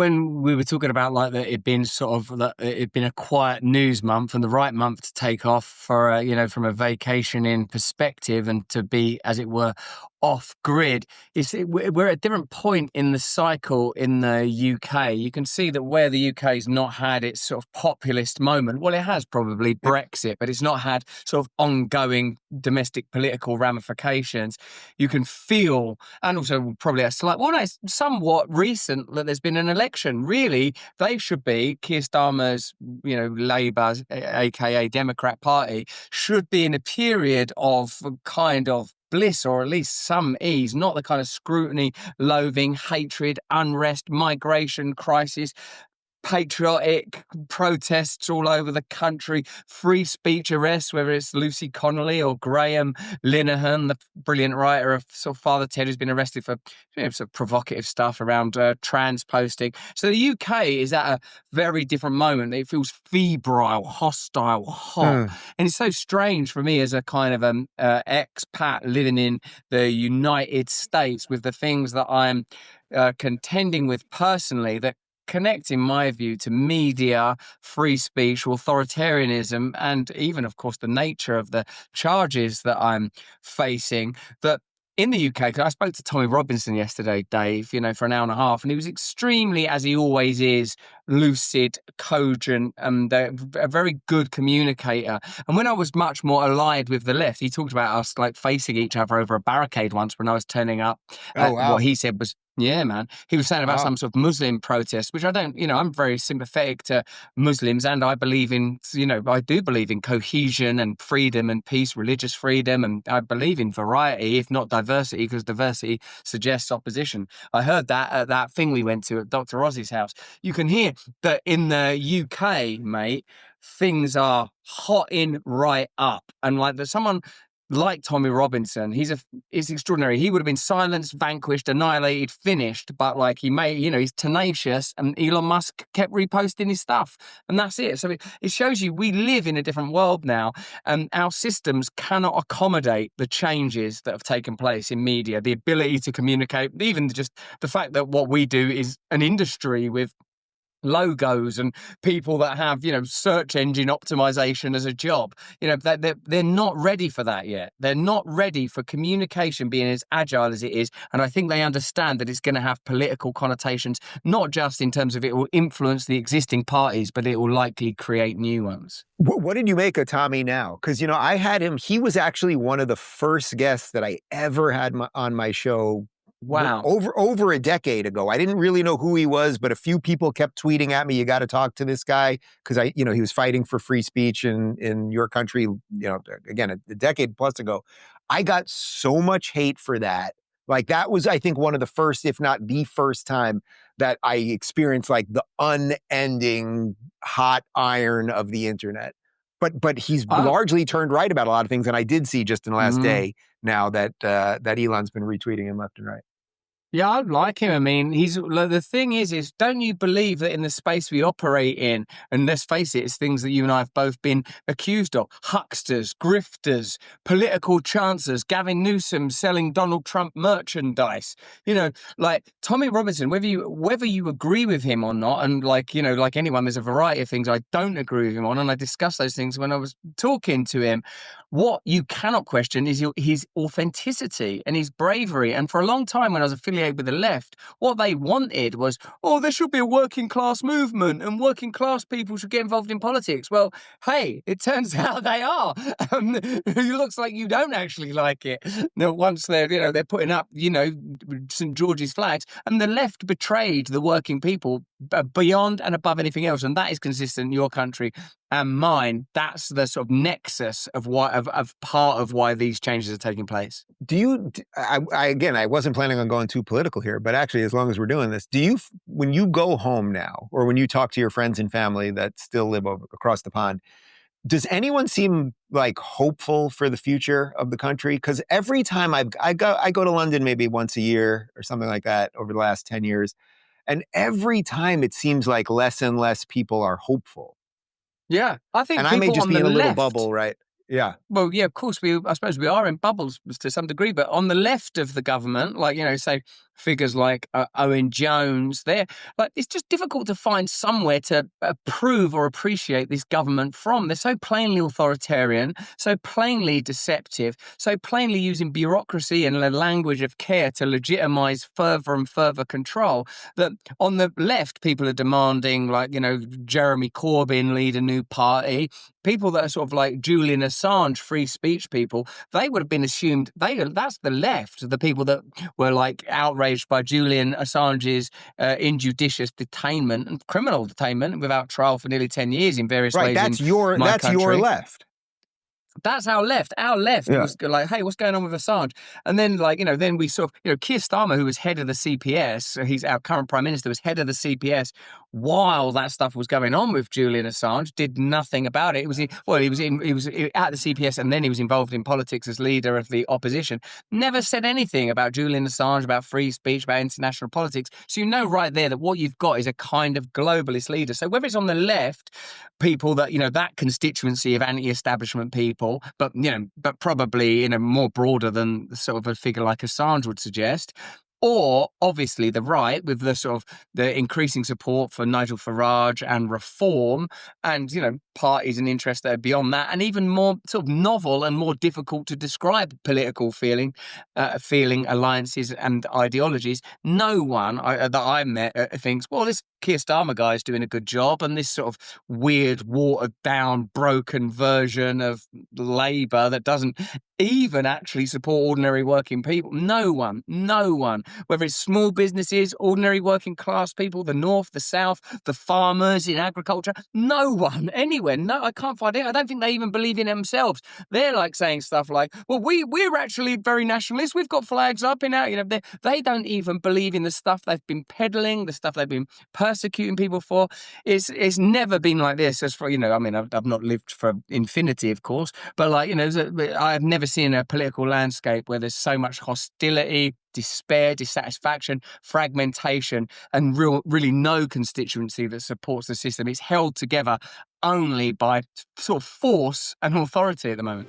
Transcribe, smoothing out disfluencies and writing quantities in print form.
when we were talking about like that it been it been a quiet news month and the right month to take off for from a vacationing perspective and to be, as it were, off grid, we're at a different point in the cycle in the UK. You can see that where the UK's not had its sort of populist moment, well, it has probably Brexit, but it's not had sort of ongoing domestic political ramifications. You can feel, and also probably it's somewhat recent that there's been an election. Really, they should be, Keir Starmer's, Labour, aka Democrat Party, should be in a period of kind of bliss, or at least some ease, not the kind of scrutiny, loathing, hatred, unrest, migration crisis, patriotic protests all over the country, free speech arrests, whether it's Lucy Connolly or Graham Linehan, the brilliant writer of sort of Father Ted, who's been arrested for sort of provocative stuff around trans posting. So the UK is at a very different moment. It feels febrile, hostile, hot. And it's so strange for me as a kind of expat living in the United States with the things that I'm contending with personally that connect, in my view, to media, free speech, authoritarianism, and even, of course, the nature of the charges that I'm facing, that in the UK, because I spoke to Tommy Robinson yesterday, Dave, for an hour and a half, and he was extremely, as he always is, lucid, cogent, and a very good communicator. And when I was much more allied with the left, he talked about us like facing each other over a barricade once when I was turning up. What he said was, yeah, man. He was saying about some sort of Muslim protest, which I don't, I'm very sympathetic to Muslims, and I believe in, I do believe in cohesion and freedom and peace, religious freedom, and I believe in variety, if not diversity, because diversity suggests opposition. I heard that at that thing we went to at Dr. Ozzy's house. You can hear that in the UK, mate, things are hotting right up, and like there's someone like Tommy Robinson, he's extraordinary. He would have been silenced, vanquished, annihilated, finished, but like he's tenacious, and Elon Musk kept reposting his stuff, and that's it. So it shows you we live in a different world now, and our systems cannot accommodate the changes that have taken place in media, the ability to communicate, even just the fact that what we do is an industry with logos and people that have search engine optimization as a job. They're not ready for that yet. They're not ready for communication being as agile as it is, and I think they understand that it's going to have political connotations, not just in terms of it will influence the existing parties, but it will likely create new ones. What did you make of Tommy now? Because I had him, he was actually one of the first guests that I ever had on my show. Wow. Over a decade ago. I didn't really know who he was, but a few people kept tweeting at me, you got to talk to this guy, because he was fighting for free speech in your country, again, a decade plus ago. I got so much hate for that. Like that was, I think, one of the first, if not the first time that I experienced like the unending hot iron of the internet. But he's largely turned right about a lot of things. And I did see just in the last day now that Elon's been retweeting him left and right. Yeah, I like him. I mean, the thing is don't you believe that in the space we operate in, and let's face it, it's things that you and I have both been accused of, hucksters, grifters, political chancers, Gavin Newsom selling Donald Trump merchandise, like Tommy Robinson, whether you agree with him or not, and like anyone, there's a variety of things I don't agree with him on, and I discussed those things when I was talking to him. What you cannot question is his authenticity and his bravery. And for a long time when I was affiliated with the left, what they wanted was, there should be a working class movement and working class people should get involved in politics. Well, hey, it turns out they are. It looks like you don't actually like it. Now, once they're putting up, St. George's flags, and the left betrayed the working people beyond and above anything else. And that is consistent in your country and mine. That's the sort of nexus of part of why these changes are taking place. I wasn't planning on going too political here, but actually, as long as we're doing this, when you go home now, or when you talk to your friends and family that still live across the pond, does anyone seem like hopeful for the future of the country? Because every time I go to London maybe once a year or something like that over the last 10 years, and every time it seems like less and less people are hopeful. Yeah, I think, and I may just be in a little bubble, right? Yeah. Well, yeah, of course, I suppose we are in bubbles to some degree, but on the left of the government, like, say figures like Owen Jones. They're like, it's just difficult to find somewhere to approve or appreciate this government from. They're so plainly authoritarian, so plainly deceptive, so plainly using bureaucracy and the language of care to legitimize further and further control, that on the left, people are demanding, like, Jeremy Corbyn lead a new party. People that are sort of like Julian Assange, free speech people, they would have been assumed that's the left, the people that were like outraged by Julian Assange's injudicious detainment and criminal detainment without trial for nearly 10 years in various Right. ways in my That's your country. left. That's our left. Our left Yeah. was like, hey, what's going on with Assange? And then, then we sort of, Keir Starmer, who was head of the CPS, he's our current prime minister, was head of the CPS while that stuff was going on with Julian Assange, did nothing about it. He was at the CPS, and then he was involved in politics as leader of the opposition. Never said anything about Julian Assange, about free speech, about international politics. So right there that what you've got is a kind of globalist leader. So whether it's on the left, people that, that constituency of anti-establishment people, but probably more broader than sort of a figure like Assange would suggest, or obviously the right with the sort of the increasing support for Nigel Farage and reform, and parties and interests that are beyond that, and even more sort of novel and more difficult to describe political feeling alliances and ideologies. No one that I met thinks, well, this Keir Starmer guy is doing a good job, and this sort of weird, watered down, broken version of Labour that doesn't even actually support ordinary working people. No one, whether it's small businesses, ordinary working class people, the North, the South, the farmers in agriculture, no one anywhere. No, I can't find it. I don't think they even believe in themselves. They're like saying stuff like, well, we're actually very nationalist. We've got flags up in our, they don't even believe in the stuff they've been peddling, the stuff they've been persecuting people for. It's never been like this. As for, I've not lived for infinity, of course, but I've never seen a political landscape where there's so much hostility, despair, dissatisfaction, fragmentation, and really no constituency that supports the system. It's held together only by sort of force and authority at the moment.